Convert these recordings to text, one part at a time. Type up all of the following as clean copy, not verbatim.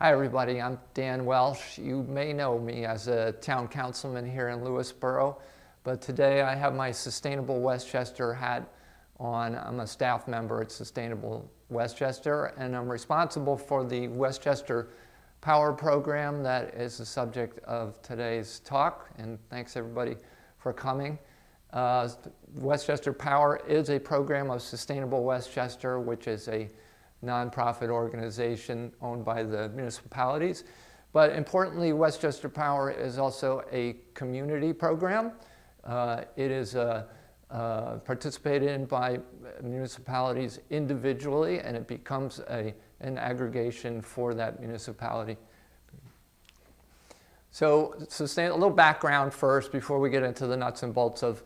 Hi everybody, I'm Dan Welch. You may know me as a town councilman here in Lewisboro, but today I have my Sustainable Westchester hat on. I'm a staff member at Sustainable Westchester, and I'm responsible for the Westchester Power program that is the subject of today's talk, and thanks everybody for coming. Westchester Power is a program of Sustainable Westchester, which is a nonprofit organization owned by the municipalities. But importantly, Westchester Power is also a community program. It is participated in by municipalities individually, and it becomes an aggregation for that municipality. So a little background first before we get into the nuts and bolts of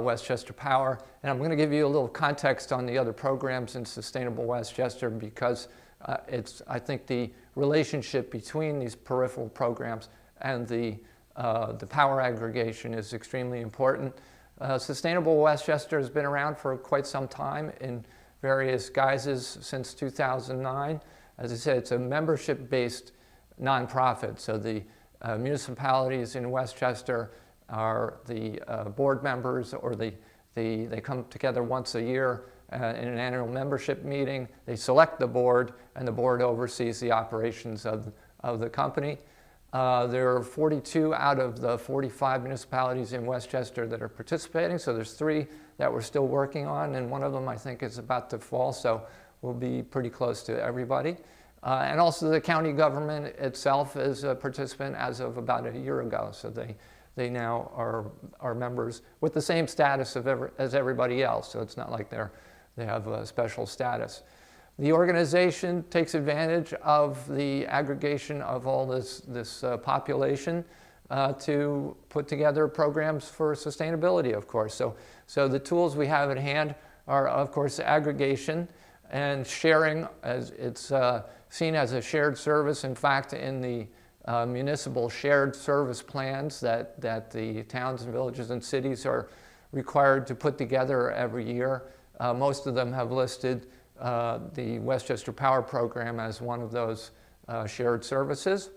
Westchester Power. And I'm going to give you a little context on the other programs in Sustainable Westchester because I think the relationship between these peripheral programs and the power aggregation is extremely important. Sustainable Westchester has been around for quite some time in various guises since 2009. As I said, it's a membership-based nonprofit. So the municipalities in Westchester are the board members, or they come together once a year in an annual membership meeting. They select the board, and the board oversees the operations of the company. There are 42 out of the 45 municipalities in Westchester that are participating, so there's 3 that we're still working on, and one of them I think is about to fall, so we'll be pretty close to everybody. And also the county government itself is a participant as of about a year ago, so they now are members with the same status as everybody else, so it's not like they have a special status. The organization takes advantage of the aggregation of all this population to put together programs for sustainability, of course. So the tools we have at hand are, of course, aggregation and sharing, as it's seen as a shared service. In fact, in the municipal shared service plans that the towns and villages and cities are required to put together every year, most of them have listed the Westchester Power program as one of those shared services.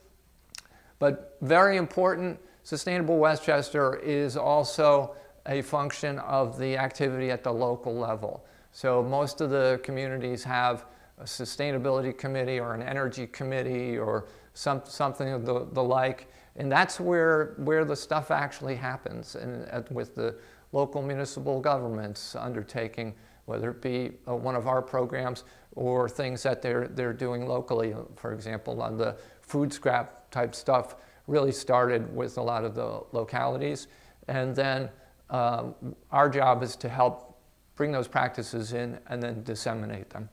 But very important, Sustainable Westchester is also a function of the activity at the local level. So most of the communities have a sustainability committee or an energy committee or something of the like, and that's where the stuff actually happens, and with the local municipal governments undertaking, whether it be one of our programs or things that they're doing locally. For example, on the food scrap type stuff really started with a lot of the localities, and then our job is to help bring those practices in and then disseminate them.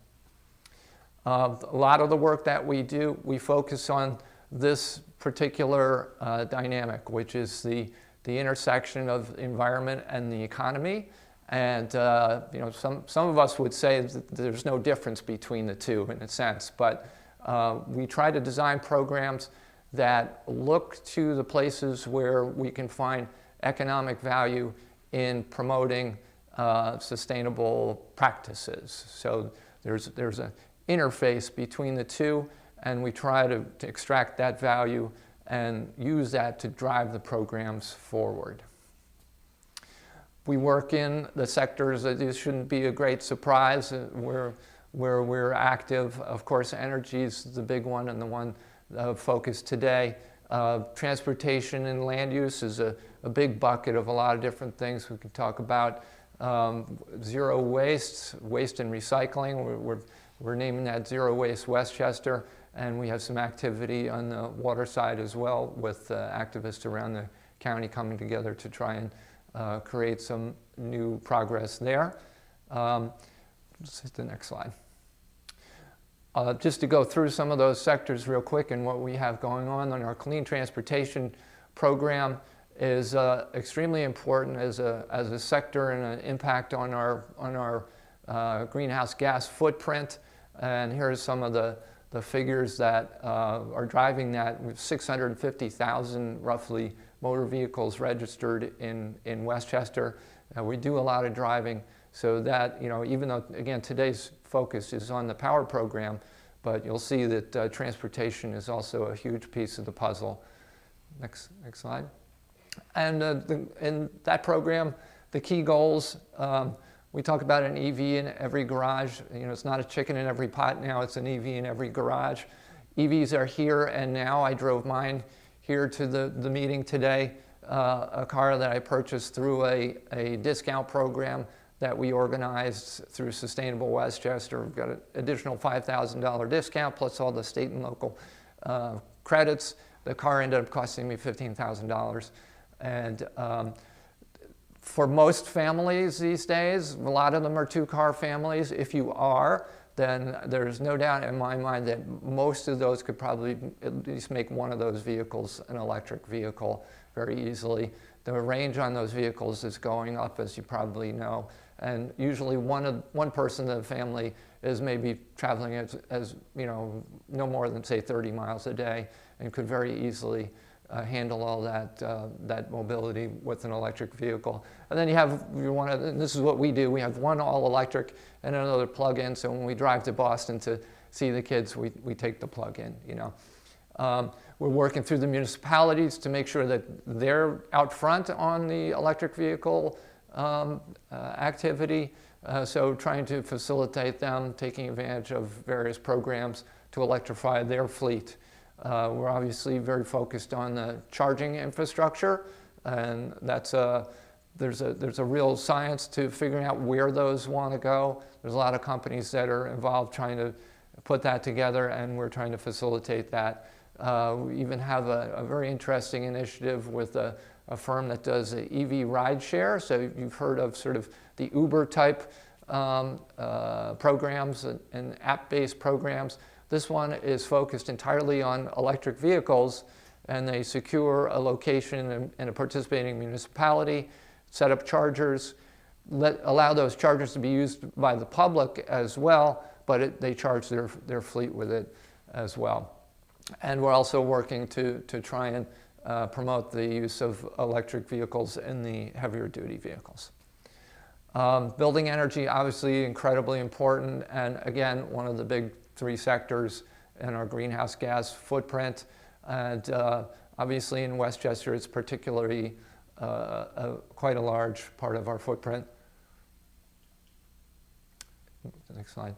A lot of the work that we do, we focus on this particular dynamic, which is the intersection of environment and the economy. And you know, some of us would say that there's no difference between the two in a sense, but we try to design programs that look to the places where we can find economic value in promoting sustainable practices. So there's an interface between the two, and we try to extract that value and use that to drive the programs forward. We work in the sectors that this shouldn't be a great surprise where we're active. Of course, energy is the big one and the one of focus today. Transportation and land use is a big bucket of a lot of different things we can talk about. Zero waste and recycling. We're naming that Zero Waste Westchester, and we have some activity on the water side as well with activists around the county coming together to try and create some new progress there. Let's hit the next slide. Just to go through some of those sectors real quick and what we have going on our clean transportation program is extremely important as a sector and an impact on our greenhouse gas footprint. And here's some of the figures that are driving that. We have 650,000 roughly motor vehicles registered in Westchester. We do a lot of driving, so that, you know, even though again today's focus is on the power program, but you'll see that transportation is also a huge piece of the puzzle. Next slide. And in that program, the key goals, we talk about an EV in every garage. You know, it's not a chicken in every pot now, it's an EV in every garage. EVs are here and now. I drove mine here to the meeting today, a car that I purchased through a discount program that we organized through Sustainable Westchester. We've got an additional $5,000 discount plus all the state and local credits. The car ended up costing me $15,000. And for most families these days, a lot of them are two-car families. If you are, then there's no doubt in my mind that most of those could probably at least make one of those vehicles an electric vehicle very easily. The range on those vehicles is going up, as you probably know, and usually one person in the family is maybe traveling as you know, no more than say 30 miles a day, and could very easily handle all that mobility with an electric vehicle. And then you have and this is what we do, we have one all-electric and another plug-in, so when we drive to Boston to see the kids, we take the plug-in, you know. We're working through the municipalities to make sure that they're out front on the electric vehicle activity, so trying to facilitate them, taking advantage of various programs to electrify their fleet. We're obviously very focused on the charging infrastructure, and there's a real science to figuring out where those want to go. There's a lot of companies that are involved trying to put that together, and we're trying to facilitate that. We even have a very interesting initiative with a firm that does EV ride share. So you've heard of sort of the Uber type programs and app-based programs. This one is focused entirely on electric vehicles, and they secure a location in a participating municipality, set up chargers, allow those chargers to be used by the public as well, but they charge their fleet with it as well. And we're also working to try and promote the use of electric vehicles in the heavier duty vehicles. Building energy, obviously incredibly important, and again, one of the big three sectors in our greenhouse gas footprint. And obviously in Westchester, it's particularly quite a large part of our footprint. Next slide.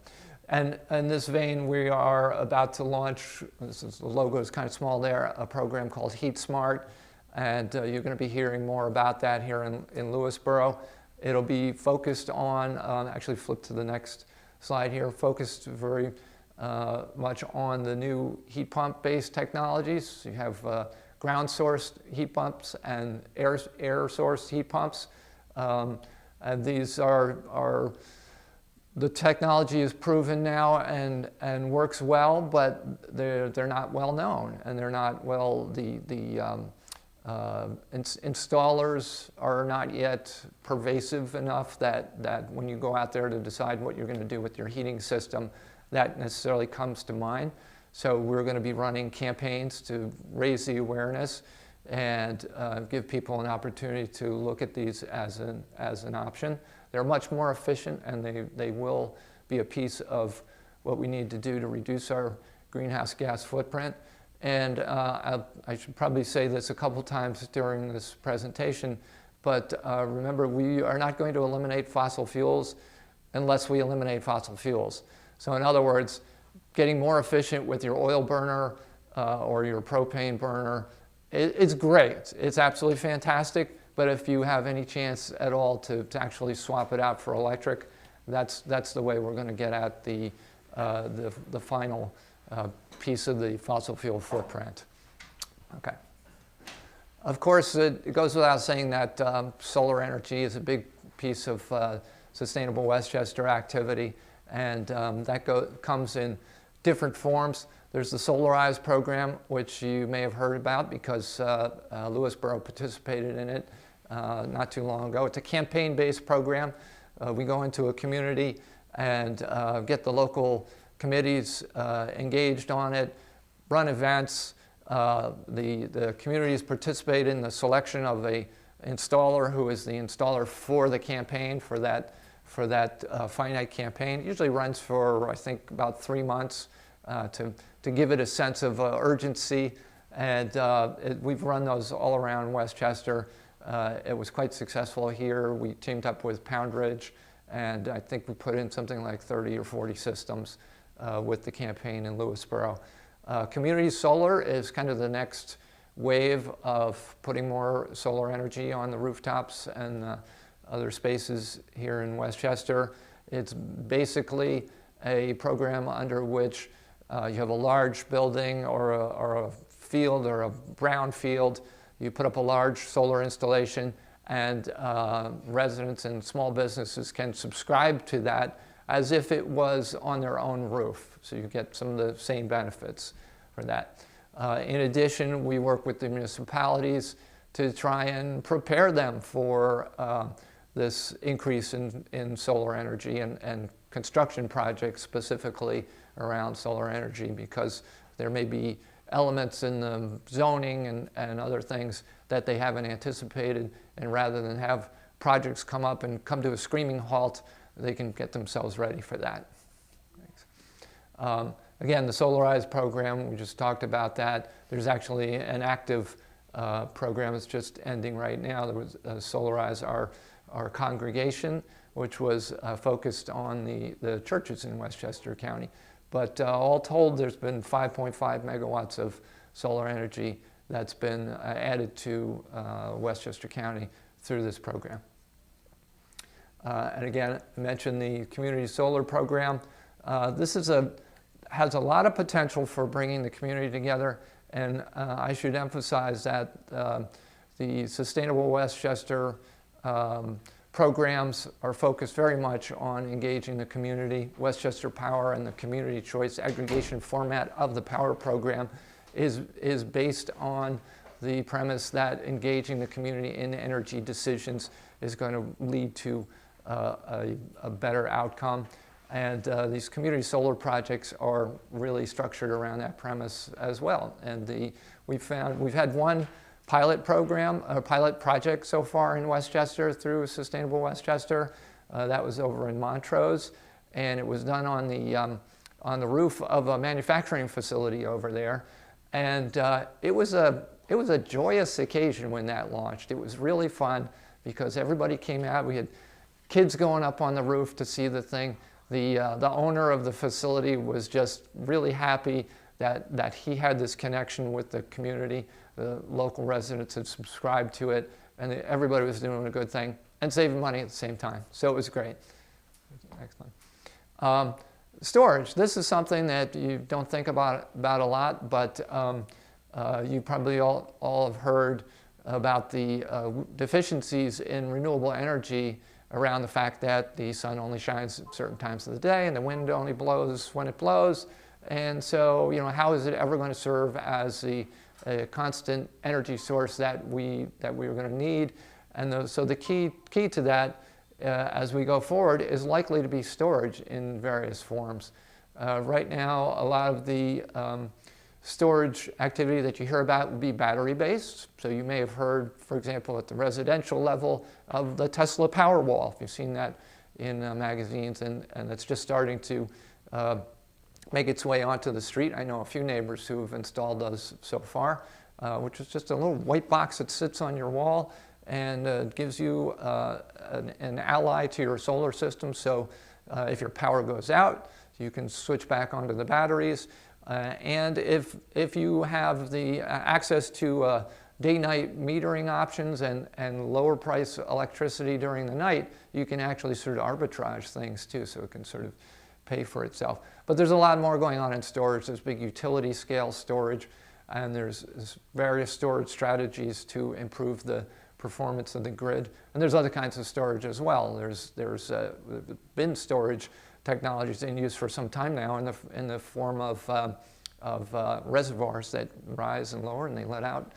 And in this vein, we are about to launch, the logo is kind of small there, a program called Heat Smart. And you're going to be hearing more about that here in Lewisboro. It'll be focused on, actually flip to the next slide here, focused very much on the new heat pump based technologies. You have ground sourced heat pumps and air sourced heat pumps. And these are the technology is proven now and works well, but they're not well known, and they're not well, installers are not yet pervasive enough that when you go out there to decide what you're going to do with your heating system, that necessarily comes to mind. So we're going to be running campaigns to raise the awareness and give people an opportunity to look at these as an option. They're much more efficient, and they will be a piece of what we need to do to reduce our greenhouse gas footprint. And I should probably say this a couple times during this presentation, but remember, we are not going to eliminate fossil fuels unless we eliminate fossil fuels. So in other words, getting more efficient with your oil burner or your propane burner, it's great. It's absolutely fantastic. But if you have any chance at all to actually swap it out for electric, that's the way we're going to get at the final piece of the fossil fuel footprint. Okay. Of course, it goes without saying that solar energy is a big piece of Sustainable Westchester activity, and that comes in different forms. There's the Solarize program, which you may have heard about because Lewisboro participated in it not too long ago. It's a campaign-based program. We go into a community and get the local committees engaged on it, run events. The communities participate in the selection of an installer who is the installer for the campaign, for that finite campaign. It usually runs for, I think, about 3 months. to give it a sense of urgency. And we've run those all around Westchester. It was quite successful here. We teamed up with Pound Ridge, and I think we put in something like 30 or 40 systems with the campaign in Lewisboro. Community solar is kind of the next wave of putting more solar energy on the rooftops and other spaces here in Westchester. It's basically a program under which you have a large building or a field or a brown field. You put up a large solar installation, and residents and small businesses can subscribe to that as if it was on their own roof. So you get some of the same benefits for that. In addition, we work with the municipalities to try and prepare them for this increase in solar energy and construction projects specifically around solar energy, because there may be elements in the zoning and other things that they haven't anticipated, and rather than have projects come up and come to a screaming halt, they can get themselves ready for that. Again, the Solarize program, we just talked about that. There's actually an active program that's just ending right now. There was Solarize our congregation, which was focused on the churches in Westchester County. But all told, there's been 5.5 megawatts of solar energy that's been added to Westchester County through this program. And again, I mentioned the community solar program. This has a lot of potential for bringing the community together, and I should emphasize that the Sustainable Westchester programs are focused very much on engaging the community. Westchester Power and the community choice aggregation format of the Power program is based on the premise that engaging the community in energy decisions is going to lead to a better outcome. And these community solar projects are really structured around that premise as well. And we've had one pilot program, a pilot project so far in Westchester through Sustainable Westchester. That was over in Montrose, and it was done on the roof of a manufacturing facility over there. And it was a joyous occasion when that launched. It was really fun because everybody came out. We had kids going up on the roof to see the thing. The owner of the facility was just really happy that he had this connection with the community. The local residents had subscribed to it, and everybody was doing a good thing and saving money at the same time. So it was great. Excellent. Storage. This is something that you don't think about a lot, but you probably all have heard about the deficiencies in renewable energy around the fact that the sun only shines at certain times of the day and the wind only blows when it blows. And so, how is it ever going to serve as a constant energy source that we are going to need? And so the key to that as we go forward is likely to be storage in various forms. Right now, a lot of the storage activity that you hear about will be battery-based. So you may have heard, for example, at the residential level of the Tesla Powerwall. If you've seen that in magazines, and it's just starting to make its way onto the street. I know a few neighbors who have installed those so far, which is just a little white box that sits on your wall and gives you an ally to your solar system. So if your power goes out, you can switch back onto the batteries. And if you have the access to day-night metering options and lower price electricity during the night, you can actually sort of arbitrage things too, so it can sort of pay for itself. But there's a lot more going on in storage. There's big utility scale storage, and there's various storage strategies to improve the performance of the grid. And there's other kinds of storage as well. There's bin storage technologies in use for some time now in the form of reservoirs that rise and lower, and they let out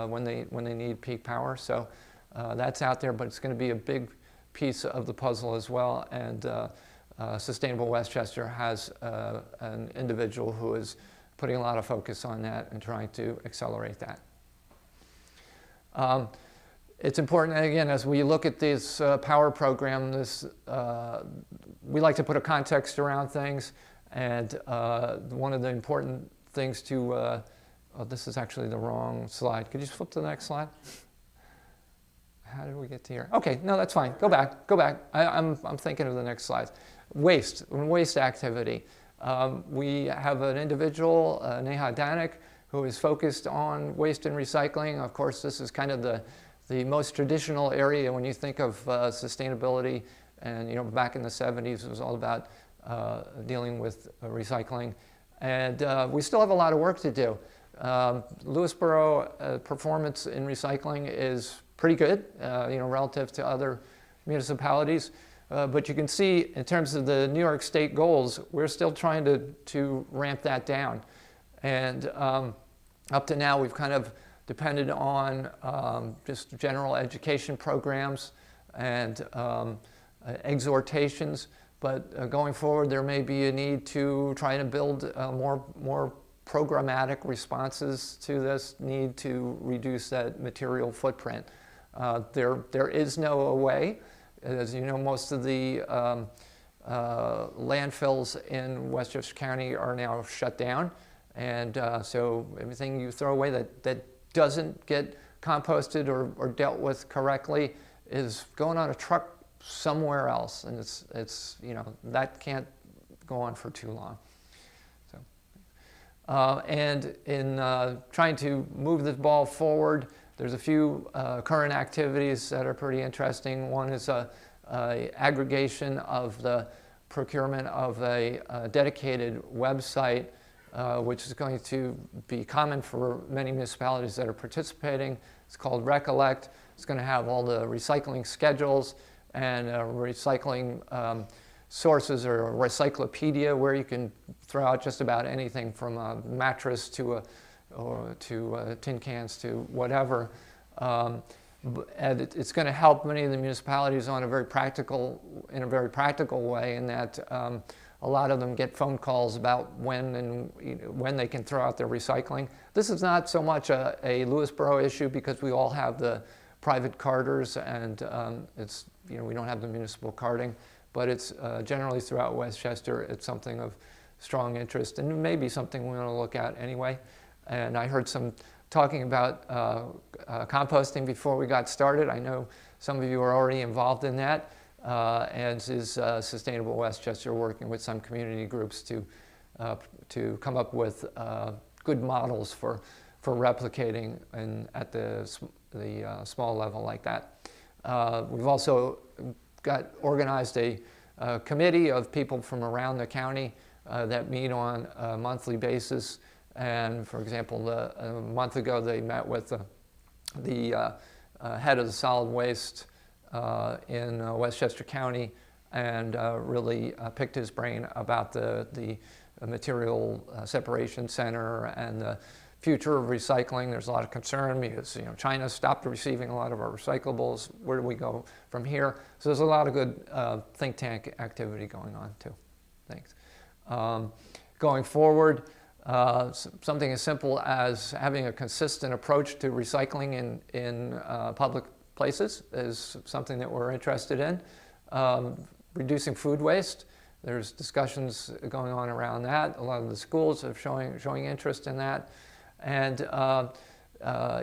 when they need peak power. So that's out there, but it's going to be a big piece of the puzzle as well. And Sustainable Westchester has an individual who is putting a lot of focus on that and trying to accelerate that. It's important, again, as we look at this power program, we like to put a context around things. And one of the important things to, oh, this is actually the wrong slide. Could you just flip to the next slide? How did we get to here? Okay, no, that's fine. Go back, go back. I'm thinking of the next slide. Waste activity. We have an individual, Neha Danik, who is focused on waste and recycling. Of course, this is kind of the most traditional area when you think of sustainability. And back in the 70s, it was all about dealing with recycling. And we still have a lot of work to do. Lewisboro performance in recycling is pretty good, relative to other municipalities. But you can see in terms of the New York State goals, we're still trying to ramp that down. And up to now, we've kind of depended on just general education programs and exhortations. But going forward, there may be a need to try to build more programmatic responses to this need to reduce that material footprint. There is no way. As you know, most of the landfills in Westchester County are now shut down. And so everything you throw away that doesn't get composted or dealt with correctly is going on a truck somewhere else. And it's that can't go on for too long. And in trying to move this ball forward, there's a few current activities that are pretty interesting. One is a aggregation of the procurement of a dedicated website, which is going to be common for many municipalities that are participating. It's called Recollect. It's going to have all the recycling schedules and recycling sources, or a recyclopedia where you can throw out just about anything from a mattress to tin cans to whatever. And it's going to help many of the municipalities in a very practical way, in that a lot of them get phone calls about when they can throw out their recycling. This is not so much a Lewisboro issue because we all have the private carders, and we don't have the municipal carding. But it's generally throughout Westchester, it's something of strong interest, and maybe something we want to look at anyway. And I heard some talking about composting before we got started. I know some of you are already involved in that, as is Sustainable Westchester, working with some community groups to come up with good models for replicating at the small level like that. We've also got organized a committee of people from around the county that meet on a monthly basis. And for example, a month ago, they met with the head of the solid waste in Westchester County and really picked his brain about the material separation center and the future of recycling. There's a lot of concern because China stopped receiving a lot of our recyclables. Where do we go from here? So there's a lot of good think tank activity going on too. Thanks. Going forward, something as simple as having a consistent approach to recycling in public places is something that we're interested in. Reducing food waste. There's discussions going on around that. A lot of the schools are showing interest in that. And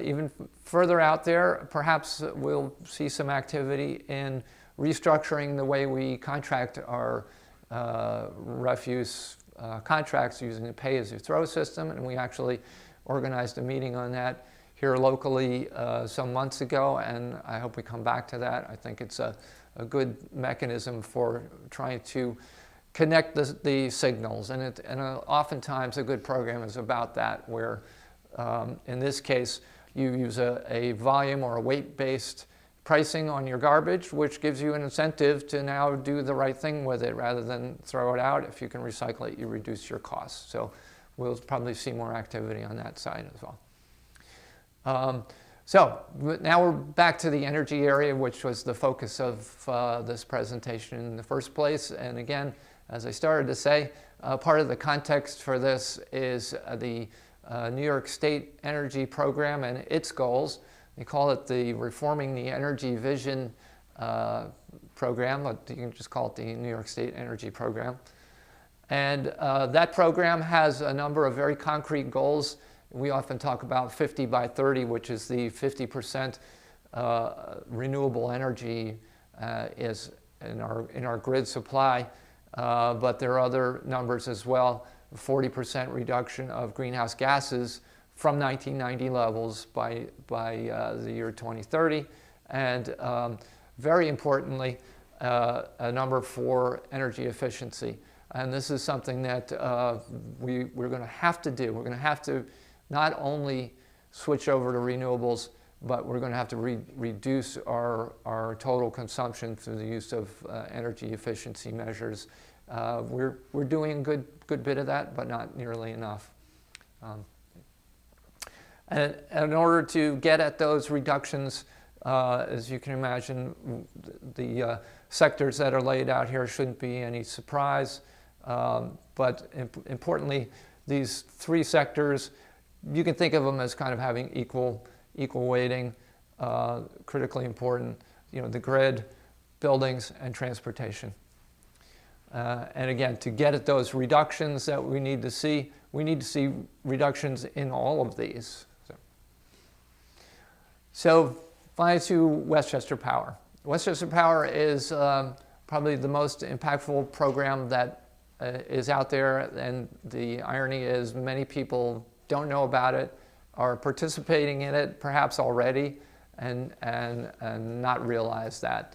even further out there, perhaps we'll see some activity in restructuring the way we contract our refuse contracts using the pay-as-you-throw system. And we actually organized a meeting on that here locally some months ago, and I hope we come back to that. I think it's a good mechanism for trying to connect the signals. And oftentimes a good program is about that, where in this case, you use a volume or a weight-based pricing on your garbage, which gives you an incentive to now do the right thing with it rather than throw it out. If you can recycle it, you reduce your costs. So we'll probably see more activity on that side as well. So now we're back to the energy area, which was the focus of this presentation in the first place. And again, as I started to say, part of the context for this is the New York State Energy Program and its goals. They call it the Reforming the Energy Vision program, but you can just call it the New York State Energy Program. And that program has a number of very concrete goals. We often talk about 50 by 30, which is the 50% renewable energy is in our grid supply. But there are other numbers as well. 40% reduction of greenhouse gases from 1990 levels by the year 2030. And very importantly, a number for energy efficiency. And this is something that we're going to have to do. We're going to have to not only switch over to renewables, but we're going to have to reduce our total consumption through the use of energy efficiency measures. We're doing a good bit of that, but not nearly enough. And in order to get at those reductions, as you can imagine, the sectors that are laid out here shouldn't be any surprise. But importantly, these three sectors, you can think of them as kind of having equal weighting, critically important, the grid, buildings, and transportation. And again, to get at those reductions that we need to see reductions in all of these. So finally to Westchester Power. Westchester Power is probably the most impactful program that is out there, and the irony is many people don't know about it, are participating in it perhaps already, and not realize that.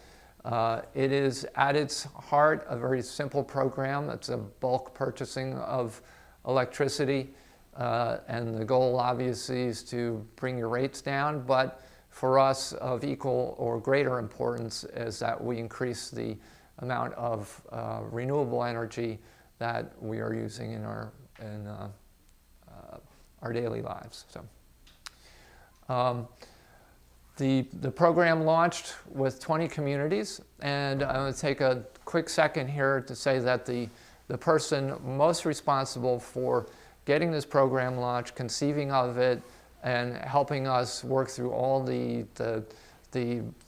It is at its heart a very simple program. It's a bulk purchasing of electricity, and the goal obviously is to bring your rates down, but for us of equal or greater importance is that we increase the amount of renewable energy that we are using in our daily lives. So, the program launched with 20 communities, and I'm going to take a quick second here to say that the person most responsible for getting this program launched, conceiving of it, and helping us work through all the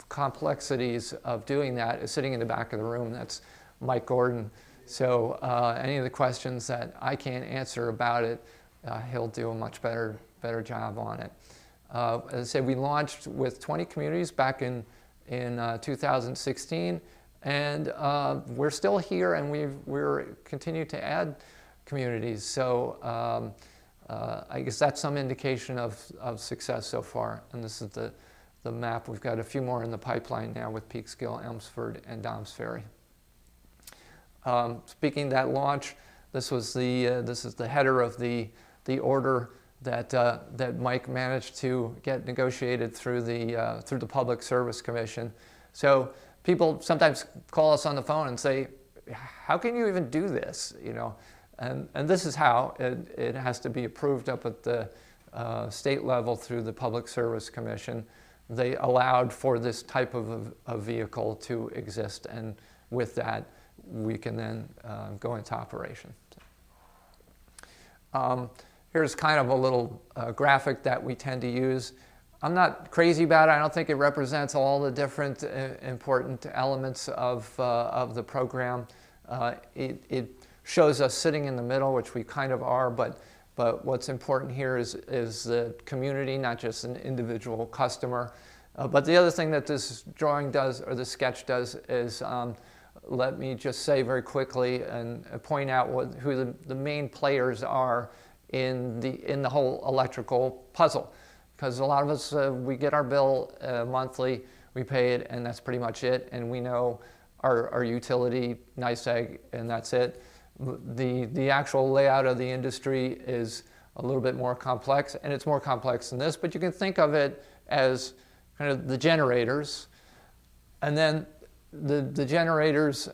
complexities of doing that is sitting in the back of the room. That's Mike Gordon. So any of the questions that I can't answer about it, he'll do a much better job on it. As I said, we launched with 20 communities back in 2016, and we're still here, and we're continue to add communities. So I guess that's some indication of success so far. And this is the map. We've got a few more in the pipeline now with Peekskill, Elmsford, and Dobbs Ferry. Speaking of that launch, this is the header of the order that Mike managed to get negotiated through the Public Service Commission. So people sometimes call us on the phone and say, "How can you even do this?" And this is how it has to be approved up at the state level through the Public Service Commission. They allowed for this type of a vehicle to exist, and with that, we can then go into operation. Here's kind of a little graphic that we tend to use. I'm not crazy about it. I don't think it represents all the different important elements of the program. It shows us sitting in the middle, which we kind of are, but what's important here is the community, not just an individual customer. But the other thing that this drawing does, or the sketch does, is let me just say very quickly and point out who the main players are in the whole electrical puzzle. Because a lot of us, we get our bill monthly, we pay it, and that's pretty much it. And we know our utility, NYSEG, and that's it. The actual layout of the industry is a little bit more complex, and it's more complex than this, but you can think of it as kind of the generators, and then the generators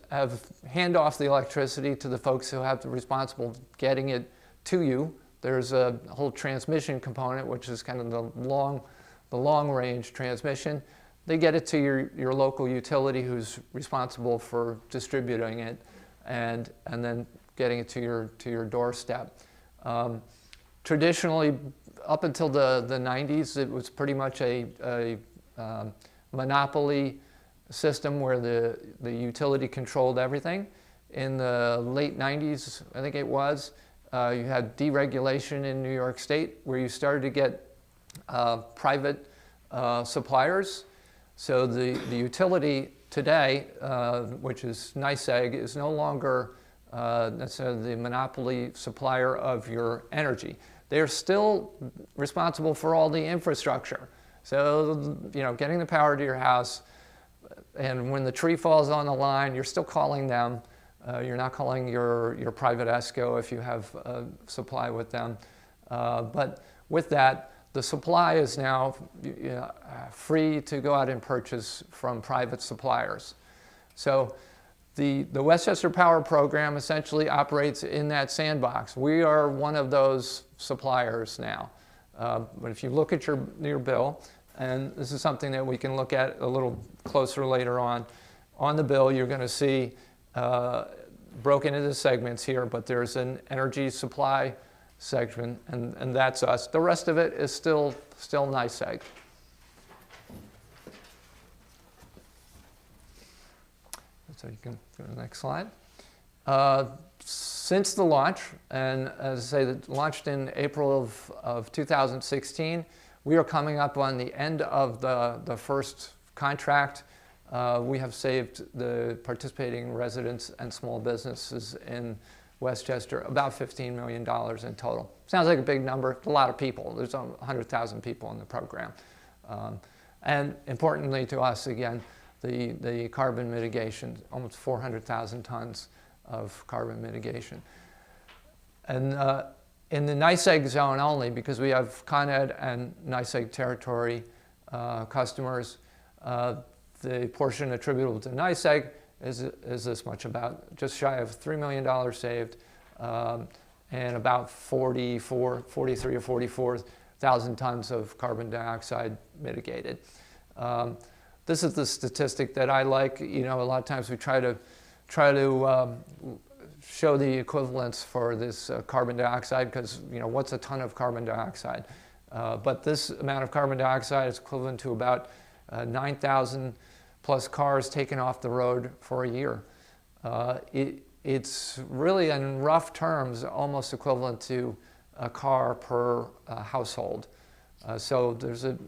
hand off the electricity to the folks who have the responsible getting it to you. There's a whole transmission component, which is kind of the long range transmission. They get it to your local utility, who's responsible for distributing it, and then getting it to your doorstep. Traditionally, up until the 90s, it was pretty much a monopoly system where the utility controlled everything. in the late 90s, I think it was, you had deregulation in New York State where you started to get private suppliers. So the utility today, which is NYSEG, is no longer necessarily the monopoly supplier of your energy. They're still responsible for all the infrastructure. So, you know, getting the power to your house, and when the tree falls on the line, you're still calling them. You're not calling your private ESCO if you have a supply with them. But with that, the supply is now free to go out and purchase from private suppliers. So the Westchester Power program essentially operates in that sandbox. We are one of those suppliers now. But if you look at your bill, and this is something that we can look at a little closer later on the bill, you're going to see broken into segments here, but there's an energy supply segment, and that's us. The rest of it is still NYSEG. So you can go to the next slide. Since the launch, and as I say, that launched in April of 2016, we are coming up on the end of the first contract. We have saved the participating residents and small businesses in Westchester about $15 million in total. Sounds like a big number, a lot of people. There's 100,000 people in the program. And importantly to us, again, the carbon mitigation, almost 400,000 tons of carbon mitigation. And in the NYSEG zone only, because we have Con Ed and NYSEG territory customers, the portion attributable to NYSEG is this much, about just shy of $3 million saved, and about 43 or 44,000 tons of carbon dioxide mitigated. This is the statistic that I like. You know, a lot of times we try to show the equivalence for this carbon dioxide, because, you know, what's a ton of carbon dioxide? But this amount of carbon dioxide is equivalent to about 9,000 plus cars taken off the road for a year. It's really, in rough terms, almost equivalent to a car per household. So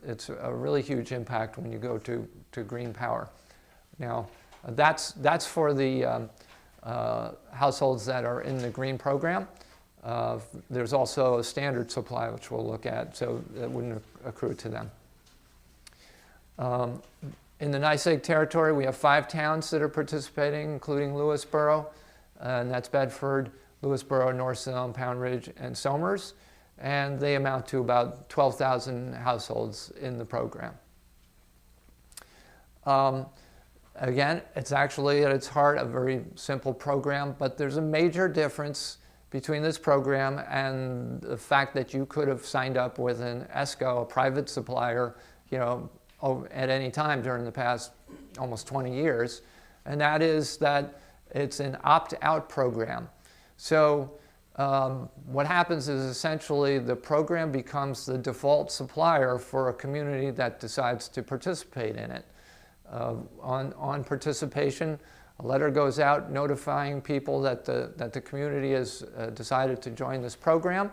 it's a really huge impact when you go to green power. Now, that's for the households that are in the green program. There's also a standard supply, which we'll look at, so that wouldn't accrue to them. In the NYSEG territory, we have 5 towns that are participating, including Lewisboro, and that's Bedford, Lewisboro, North Salem, Pound Ridge, and Somers, and they amount to about 12,000 households in the program. Again, it's actually at its heart a very simple program, but there's a major difference between this program and the fact that you could have signed up with an ESCO, a private supplier, you know, at any time during the past almost 20 years, and that is that it's an opt-out program. So what happens is essentially the program becomes the default supplier for a community that decides to participate in it. On participation, a letter goes out notifying people that the community has decided to join this program,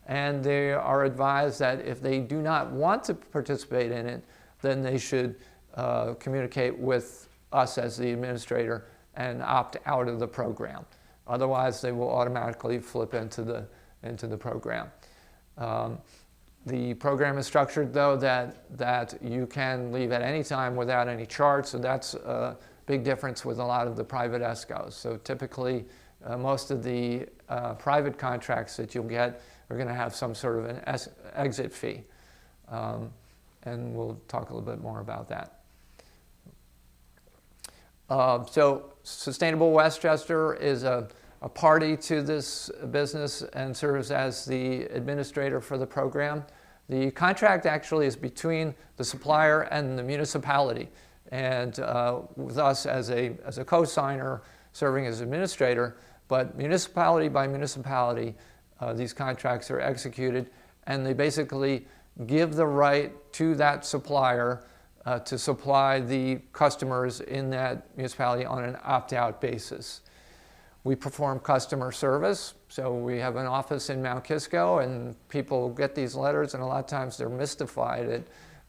and they are advised that if they do not want to participate in it, then they should communicate with us as the administrator and opt out of the program. Otherwise, they will automatically flip into the program. The program is structured, though, that you can leave at any time without any charge, so that's a big difference with a lot of the private ESCOs. So typically, most of the private contracts that you'll get are going to have some sort of an exit fee. And we'll talk a little bit more about that. So Sustainable Westchester is a party to this business and serves as the administrator for the program. The contract actually is between the supplier and the municipality, and with us as a co-signer serving as administrator, but municipality by municipality, these contracts are executed, and they basically give the right to that supplier to supply the customers in that municipality on an opt-out basis. We perform customer service, so we have an office in Mount Kisco, and people get these letters, and a lot of times they're mystified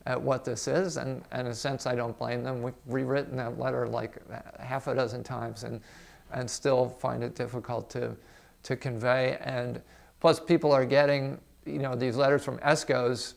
at what this is, and in a sense I don't blame them. We've rewritten that letter like half a dozen times and still find it difficult to convey. And plus people are getting, you know, these letters from ESCOs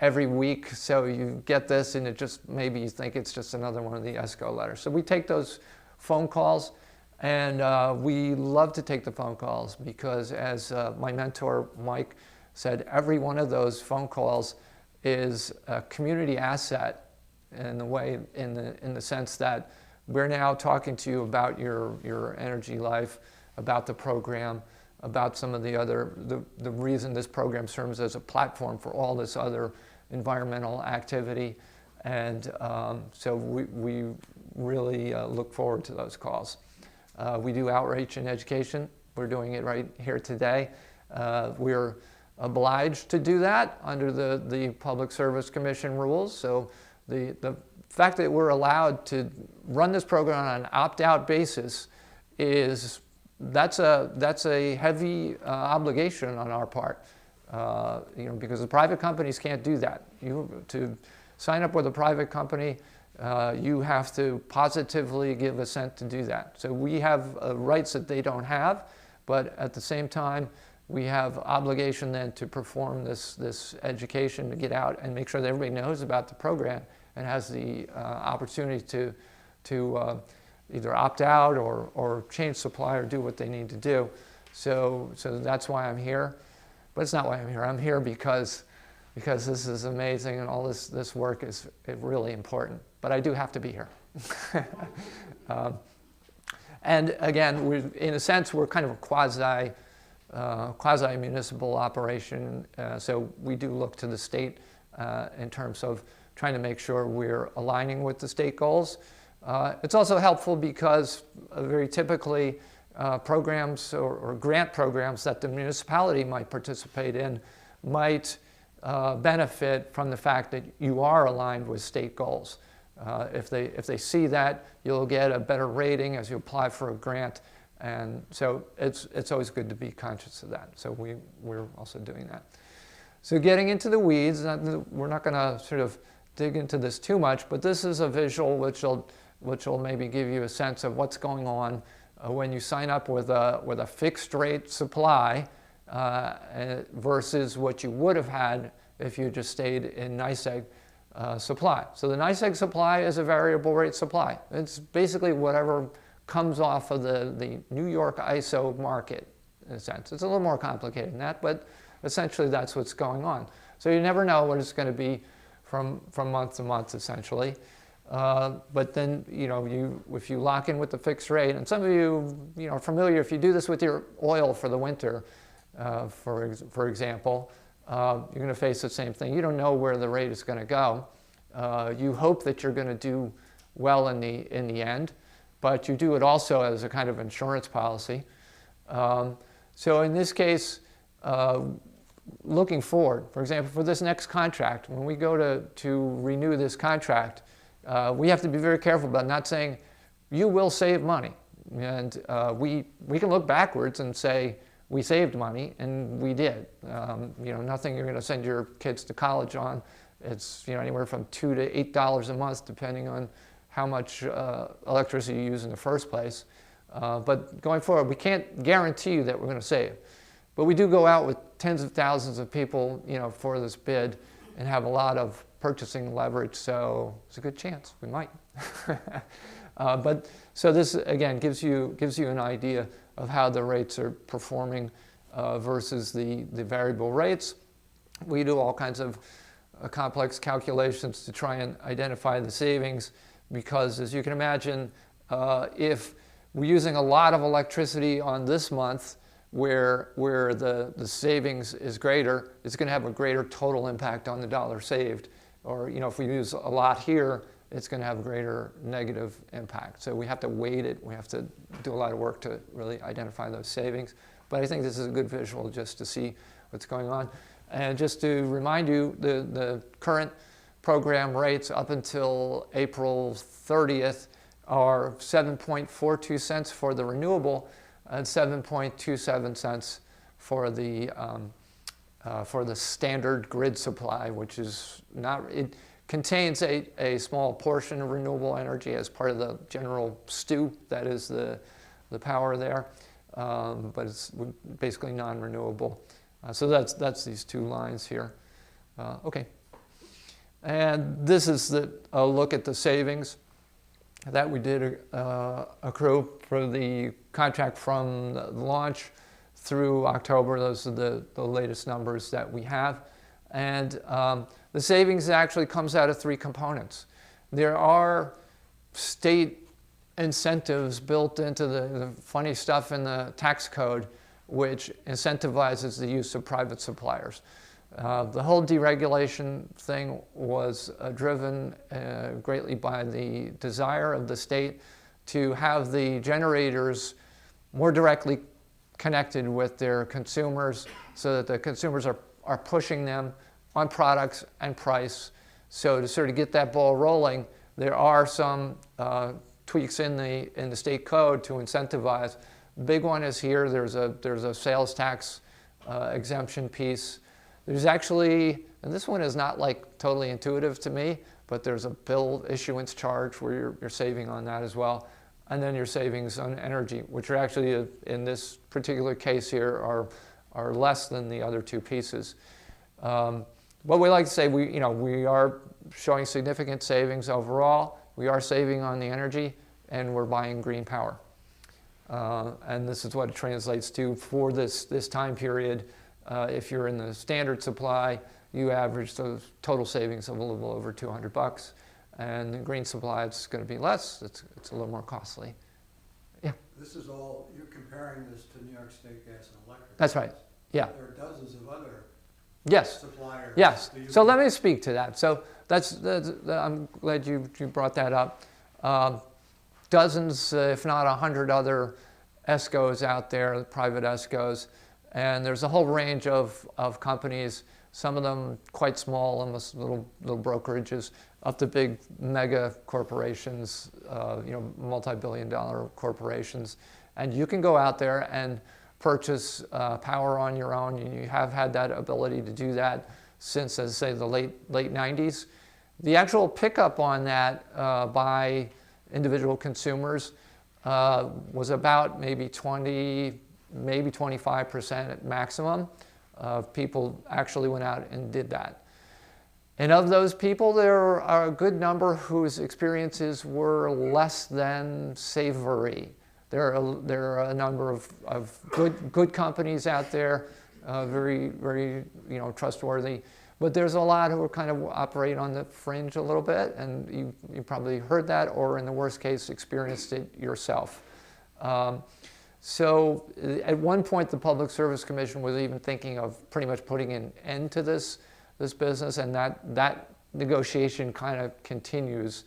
every week, so you get this and it just, maybe you think it's just another one of the ESCO letters. So we take those phone calls, and we love to take the phone calls because, as my mentor Mike said, every one of those phone calls is a community asset in the sense that we're now talking to you about your energy life, about the program, about some of the reason this program serves as a platform for all this other environmental activity. And so we really look forward to those calls. We do outreach and education. We're doing it right here today. We're obliged to do that under the Public Service Commission rules. So the fact that we're allowed to run this program on an opt-out basis that's a heavy obligation on our part. You know, because the private companies can't do that. To sign up with a private company, you have to positively give assent to do that. So we have rights that they don't have, but at the same time, we have obligation then to perform this education, to get out and make sure that everybody knows about the program and has the opportunity to either opt out or change supply or do what they need to do. So that's why I'm here. But it's not why I'm here. I'm here because this is amazing and all this work is really important. But I do have to be here. And again, in a sense, we're kind of a quasi-municipal operation. So we do look to the state in terms of trying to make sure we're aligning with the state goals. It's also helpful because very typically programs or grant programs that the municipality might participate in might benefit from the fact that you are aligned with state goals. If they see that, you'll get a better rating as you apply for a grant, and so it's always good to be conscious of that. So we're also doing that. So getting into the weeds, we're not going to sort of dig into this too much, but this is a visual which will maybe give you a sense of what's going on when you sign up with a fixed rate supply versus what you would have had if you just stayed in NYSEG supply. So the NYSEG supply is a variable rate supply. It's basically whatever comes off of the New York ISO market, in a sense. It's a little more complicated than that, but essentially that's what's going on. So you never know what it's going to be from month to month, essentially. But then, if you lock in with the fixed rate, and some of you, are familiar, if you do this with your oil for the winter, for example, you're going to face the same thing. You don't know where the rate is going to go. You hope that you're going to do well in the end, but you do it also as a kind of insurance policy. So in this case, looking forward, for example, for this next contract, when we go to renew this contract, we have to be very careful about not saying, you will save money. And we can look backwards and say, we saved money, and we did. Nothing you're going to send your kids to college on. It's anywhere from $2 to $8 a month, depending on how much electricity you use in the first place. But going forward, we can't guarantee you that we're going to save. But we do go out with tens of thousands of people, for this bid, and have a lot of purchasing leverage. So it's a good chance we might. So this again gives you an idea of how the rates are performing versus the variable rates. We do all kinds of complex calculations to try and identify the savings, because as you can imagine, if we're using a lot of electricity on this month where the savings is greater, it's going to have a greater total impact on the dollar saved. Or if we use a lot here, it's going to have a greater negative impact. So we have to weight it. We have to do a lot of work to really identify those savings. But I think this is a good visual just to see what's going on. And just to remind you, the current program rates up until April 30th are 7.42 cents for the renewable and 7.27 cents for the standard grid supply, which is not, it contains a small portion of renewable energy as part of the general stew that is the power there, but it's basically non-renewable. So that's these two lines here. Okay. And this is a look at the savings that we did accrue for the contract from the launch through October. Those are the latest numbers that we have. And the savings actually comes out of three components. There are state incentives built into the funny stuff in the tax code, which incentivizes the use of private suppliers. The whole deregulation thing was driven greatly by the desire of the state to have the generators more directly connected with their consumers so that the consumers are pushing them on products and price. So to sort of get that ball rolling, there are some tweaks in the state code to incentivize. The big one is here. There's a sales tax exemption piece. There's actually, and this one is not like totally intuitive to me, but there's a bill issuance charge where you're saving on that as well. And then your savings on energy, which are actually, in this particular case here, are less than the other two pieces. What we like to say, we are showing significant savings overall. We are saving on the energy, and we're buying green power. And this is what it translates to for this time period. If you're in the standard supply, you average the total savings of a little over $200. And the green supply, it's going to be less. It's a little more costly. Yeah. This is all, you're comparing this to New York State Gas and Electric. That's right. Yeah. There are dozens of other yes. suppliers. Yes. So let me speak to that. So I'm glad you brought that up. Dozens, if not 100 other ESCOs out there, private ESCOs. And there's a whole range of companies, some of them quite small, almost little brokerages, up to big mega corporations, multi-billion-dollar corporations. And you can go out there and purchase power on your own. And you have had that ability to do that since, as I say, the late 90s. The actual pickup on that by individual consumers was about maybe 25% at maximum of people actually went out and did that. And of those people, there are a good number whose experiences were less than savory. There are a number of good companies out there, very, very trustworthy. But there's a lot who are kind of operate on the fringe a little bit, and you probably heard that, or in the worst case, experienced it yourself. So at one point, the Public Service Commission was even thinking of pretty much putting an end to this business, and that negotiation kind of continues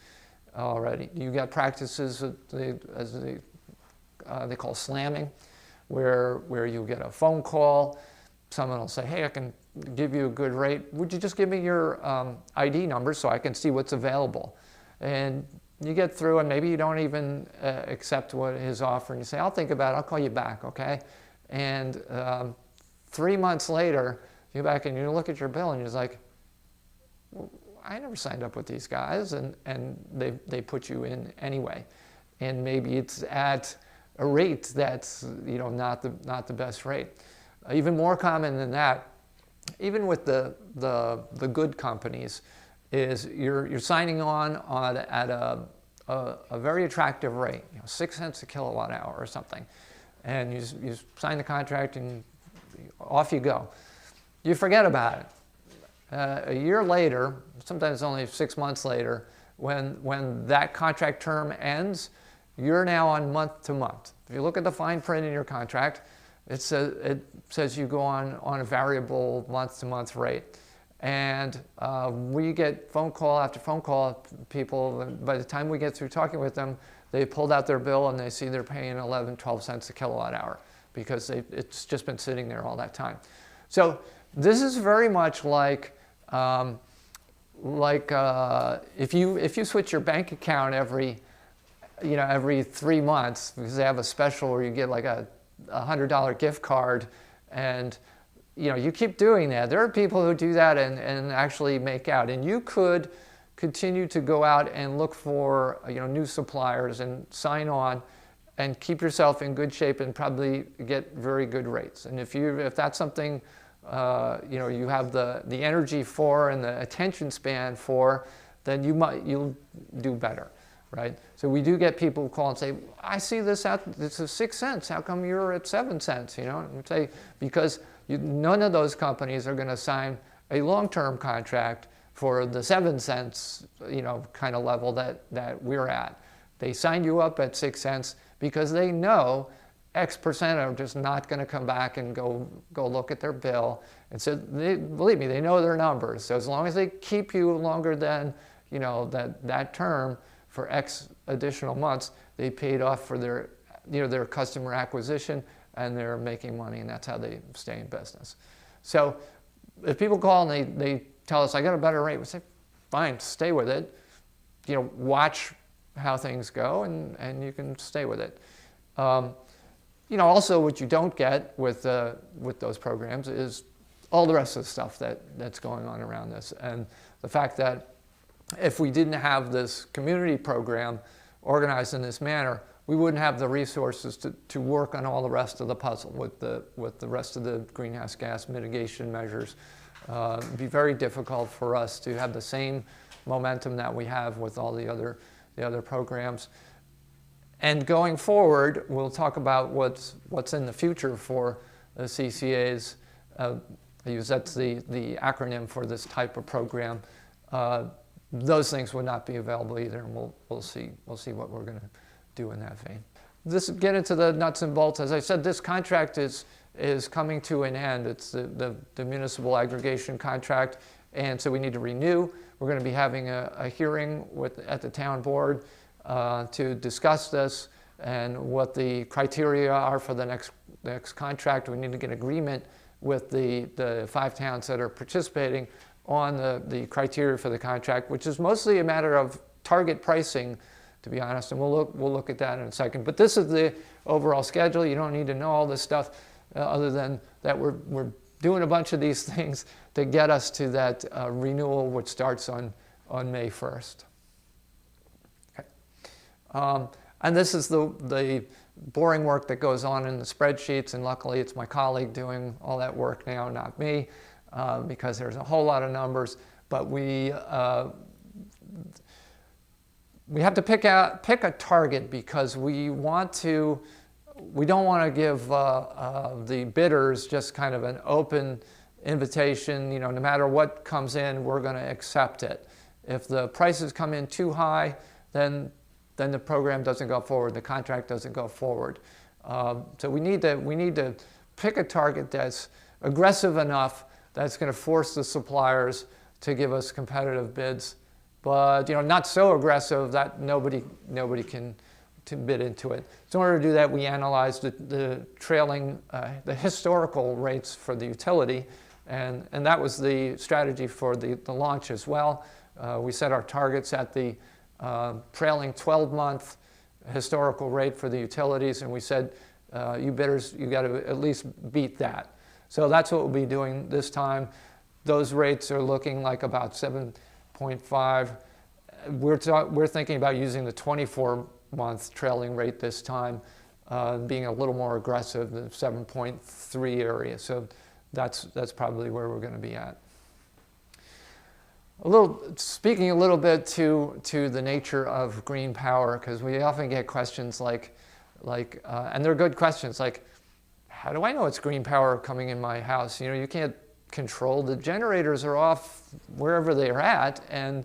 already. You got practices as they call slamming, where you get a phone call, someone will say, hey, I can give you a good rate. Would you just give me your ID number so I can see what's available? And you get through, and maybe you don't even accept what his offer, and you say, I'll think about it, I'll call you back, okay? And 3 months later, you go back and you look at your bill, and you're like, well, I never signed up with these guys, and they put you in anyway. And maybe it's at a rate that's not the best rate. Even more common than that, even with the good companies, is you're signing on at a very attractive rate, 6 cents a kilowatt hour or something, and you sign the contract and off you go. You forget about it. A year later, sometimes only 6 months later, when that contract term ends, you're now on month to month. If you look at the fine print in your contract, it says you go on a variable month to month rate. And we get phone call after phone call, people, by the time we get through talking with them, they pulled out their bill and they see they're paying 11, 12 cents a kilowatt hour because it's just been sitting there all that time. So this is very much like if you switch your bank account every 3 months, because they have a special where you get like a a $100 gift card, and you keep doing that. There are people who do that and actually make out. And you could continue to go out and look for new suppliers and sign on and keep yourself in good shape and probably get very good rates. And if that's something you have the energy for and the attention span for, then you'll do better, right? So we do get people call and say, I see this is 6 cents. How come you're at 7 cents? And we say, because none of those companies are going to sign a long-term contract for the 7 cents, kind of level that we're at. They signed you up at 6 cents because they know X percent are just not going to come back and go look at their bill. And so believe me, they know their numbers. So as long as they keep you longer than that term for X additional months, they paid off for their customer acquisition, and they're making money, and that's how they stay in business. So if people call and they tell us, I got a better rate, we say, fine, stay with it. Watch how things go, and you can stay with it. Also what you don't get with those programs is all the rest of the stuff that's going on around this. And the fact that if we didn't have this community program organized in this manner, we wouldn't have the resources to work on all the rest of the puzzle with the rest of the greenhouse gas mitigation measures. It'd be very difficult for us to have the same momentum that we have with all the other programs. And going forward, we'll talk about what's in the future for the CCAs. That's the acronym for this type of program. Those things would not be available either, and we'll see what we're going to do in that vein. Get into the nuts and bolts. As I said, this contract is coming to an end. It's the municipal aggregation contract, and so we need to renew. We're going to be having a hearing at the town board to discuss this and what the criteria are for the next contract. We need to get agreement with the 5 towns that are participating on the criteria for the contract, which is mostly a matter of target pricing, to be honest, and we'll look at that in a second. But this is the overall schedule. You don't need to know all this stuff other than that we're doing a bunch of these things to get us to that renewal, which starts on May 1st. Okay. And this is the boring work that goes on in the spreadsheets, and luckily it's my colleague doing all that work now, not me, because there's a whole lot of numbers. But we have to pick a target because we don't want to give the bidders just kind of an open invitation. No matter what comes in, we're going to accept it. If the prices come in too high, then the program doesn't go forward, the contract doesn't go forward. So we need to pick a target that's aggressive enough that's going to force the suppliers to give us competitive bids, but not so aggressive that nobody can bid into it. So in order to do that, we analyzed the historical rates for the utility, and that was the strategy for the launch as well. We set our targets at the trailing 12-month historical rate for the utilities, and we said, you bidders, you got to at least beat that. So that's what we'll be doing this time. Those rates are looking like about 7.5. We're thinking about using the 24-month trailing rate this time, being a little more aggressive, the 7.3 area. So that's probably where we're going to be at. Speaking a little bit to the nature of green power, because we often get questions like, and they're good questions, like, how do I know it's green power coming in my house? You can't control, the generators are off wherever they're at, and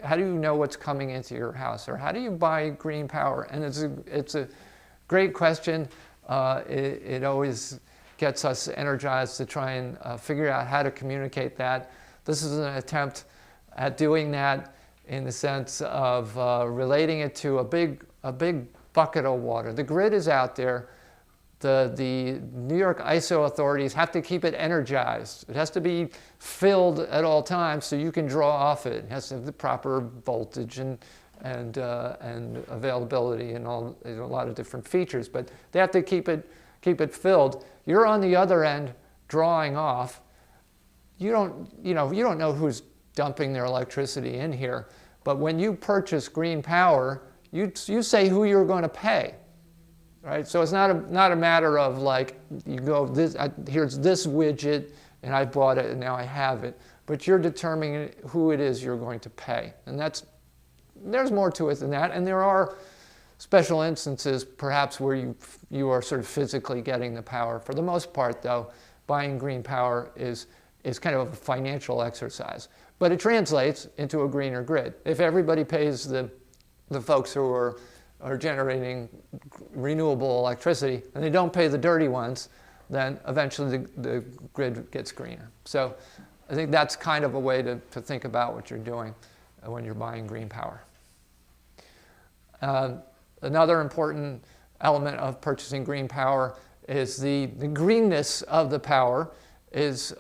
how do you know what's coming into your house? Or how do you buy green power? And it's a great question. It always gets us energized to try and figure out how to communicate that. This is an attempt at doing that in the sense of relating it to a big bucket of water. The grid is out there. The New York ISO authorities have to keep it energized. It has to be filled at all times so you can draw off it. It has to have the proper voltage and availability and a lot of different features. But they have to keep it keep it filled. You're on the other end drawing off. You don't know who's dumping their electricity in here, but when you purchase green power, you say who you're going to pay, right? So it's not a matter of like you go here's this widget and I bought it and now I have it, but you're determining who it is you're going to pay, and there's more to it than that, and there are special instances perhaps where you are sort of physically getting the power. For the most part, though, buying green power is kind of a financial exercise, but it translates into a greener grid. If everybody pays the folks who are generating renewable electricity and they don't pay the dirty ones, then eventually the grid gets greener. So I think that's kind of a way to think about what you're doing when you're buying green power. Another important element of purchasing green power is the greenness of the power is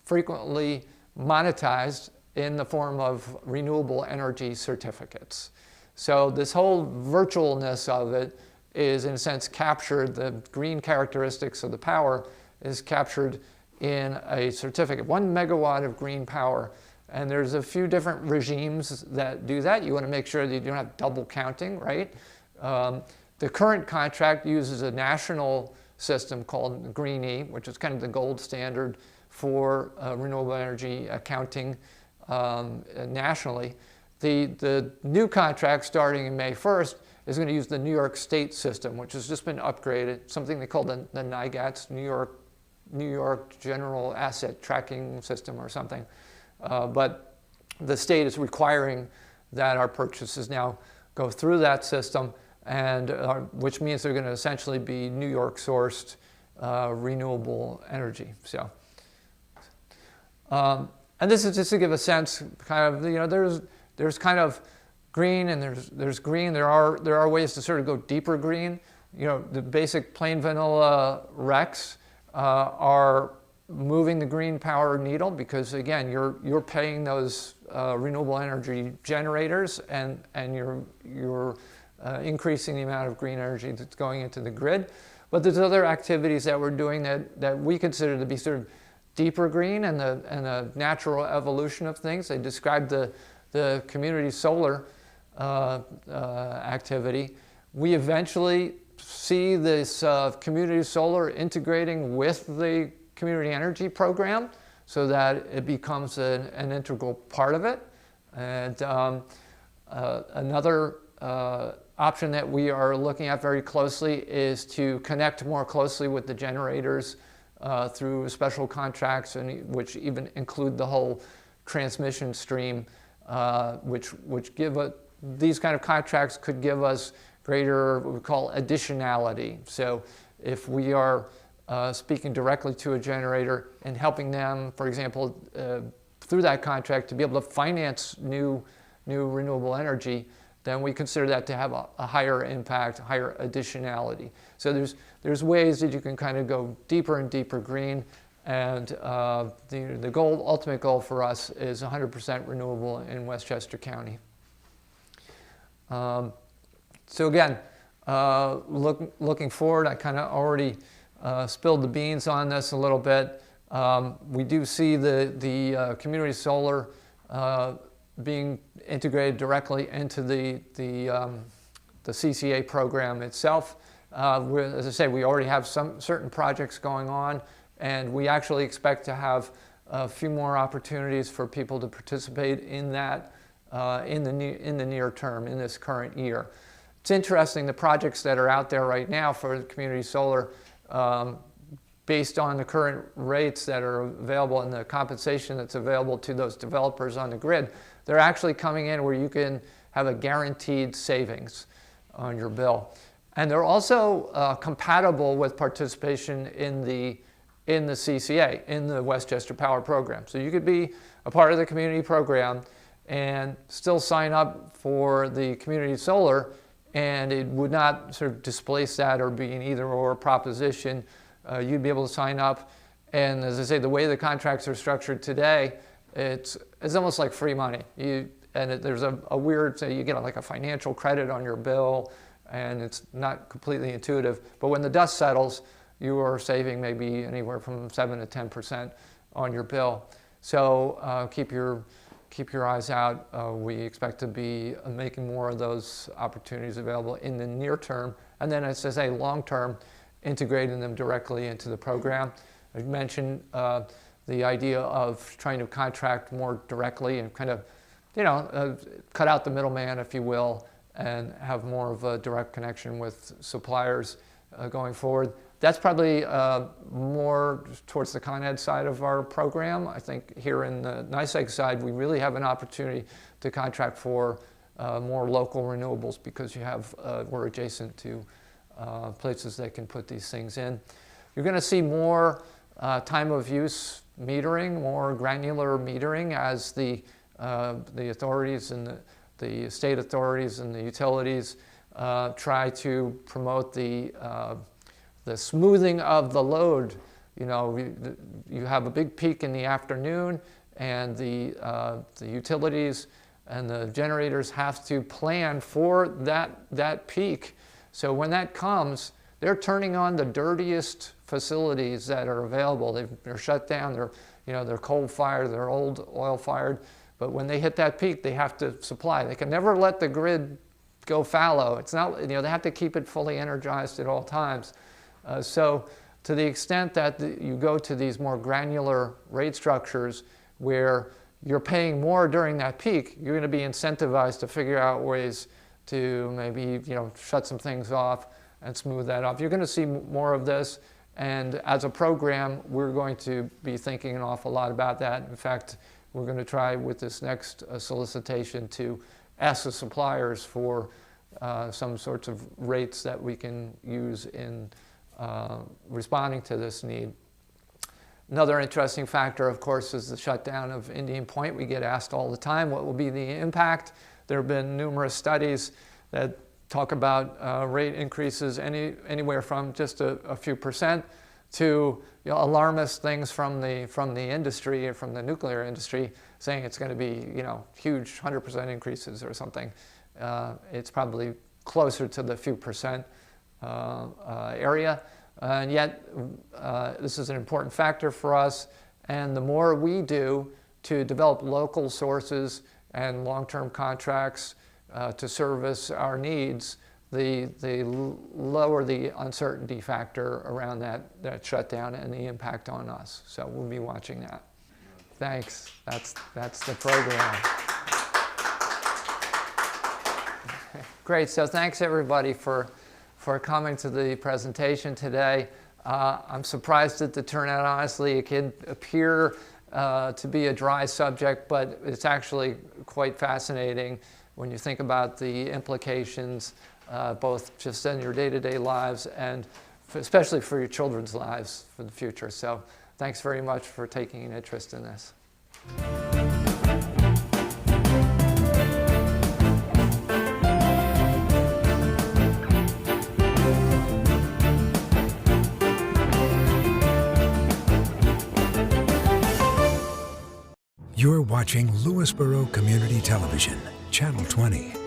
frequently monetized in the form of renewable energy certificates. So this whole virtualness of it is in a sense captured, the green characteristics of the power is captured in a certificate. 1 megawatt of green power, and there's a few different regimes that do that. You want to make sure that you don't have double counting, right? The current contract uses a national system called Green E, which is kind of the gold standard for renewable energy accounting nationally. The new contract starting in May 1st is going to use the New York State system, which has just been upgraded, something they call the NIGATS, New York General Asset Tracking System or something. But the state is requiring that our purchases now go through that system, and which means they're going to essentially be New York sourced renewable energy. So, and this is just to give a sense, kind of, there's kind of green and there's green. There are ways to sort of go deeper green. The basic plain vanilla RECs are moving the green power needle because again, you're paying those renewable energy generators and you're increasing the amount of green energy that's going into the grid. But there's other activities that we're doing that we consider to be sort of deeper green and the natural evolution of things. They describe the community solar activity. We eventually see this community solar integrating with the community energy program so that it becomes an integral part of it. And another option that we are looking at very closely is to connect more closely with the generators through special contracts, which even include the whole transmission stream, which these kind of contracts could give us greater, what we call additionality. So if we are speaking directly to a generator and helping them, for example, through that contract to be able to finance new renewable energy, then we consider that to have a higher impact, higher additionality. So there's ways that you can kind of go deeper and deeper green, and the ultimate goal for us is 100% renewable in Westchester County. So again, looking forward, I kind of already spilled the beans on this a little bit. We do see the community solar being integrated directly into the CCA program itself. As I say, we already have some certain projects going on, and we actually expect to have a few more opportunities for people to participate in that in the near term, in this current year. It's interesting, the projects that are out there right now for community solar, based on the current rates that are available and the compensation that's available to those developers on the grid, they're actually coming in where you can have a guaranteed savings on your bill. And they're also compatible with participation in the CCA, in the Westchester Power Program. So you could be a part of the community program and still sign up for the community solar, and it would not sort of displace that or be an either or proposition. You'd be able to sign up, and as I say, the way the contracts are structured today, it's almost like free money. There's a weird, say you get like a financial credit on your bill, and it's not completely intuitive. But when the dust settles, you are saving maybe anywhere from 7 to 10% on your bill. So keep your eyes out. We expect to be making more of those opportunities available in the near term, and then, as I say, long term, integrating them directly into the program. I mentioned the idea of trying to contract more directly and kind of, cut out the middleman, if you will, and have more of a direct connection with suppliers going forward. That's probably more towards the Con Ed side of our program. I think here in the NYSEG side, we really have an opportunity to contract for more local renewables because we're adjacent to places that can put these things in. You're going to see more time of use metering, more granular metering as the authorities and the state authorities and the utilities try to promote the smoothing of the load. You have a big peak in the afternoon, and the utilities and the generators have to plan for that peak. So when that comes, they're turning on the dirtiest facilities that are available. They're shut down. They're coal-fired. They're old oil-fired. But when they hit that peak, they have to supply. They can never let the grid go fallow. It's not. They have to keep it fully energized at all times. So to the extent that you go to these more granular rate structures where you're paying more during that peak, you're going to be incentivized to figure out ways to maybe shut some things off and smooth that off. You're going to see more of this, and as a program, we're going to be thinking an awful lot about that. In fact, we're going to try with this next solicitation to ask the suppliers for some sorts of rates that we can use in responding to this need. Another interesting factor, of course, is the shutdown of Indian Point. We get asked all the time, what will be the impact? There have been numerous studies that talk about rate increases anywhere from just a few percent to alarmist things from the industry and from the nuclear industry saying it's going to be huge 100% increases or something. It's probably closer to the few percent area, and yet this is an important factor for us, and the more we do to develop local sources and long-term contracts to service our needs, the lower the uncertainty factor around that shutdown and the impact on us. So we'll be watching that. Thanks. That's the program. Great. So thanks everybody for coming to the presentation today. I'm surprised at the turnout. Honestly, it can appear to be a dry subject, but it's actually quite fascinating when you think about the implications, both just in your day-to-day lives and especially for your children's lives for the future. So thanks very much for taking an interest in this. You're watching Lewisboro Community Television, Channel 20.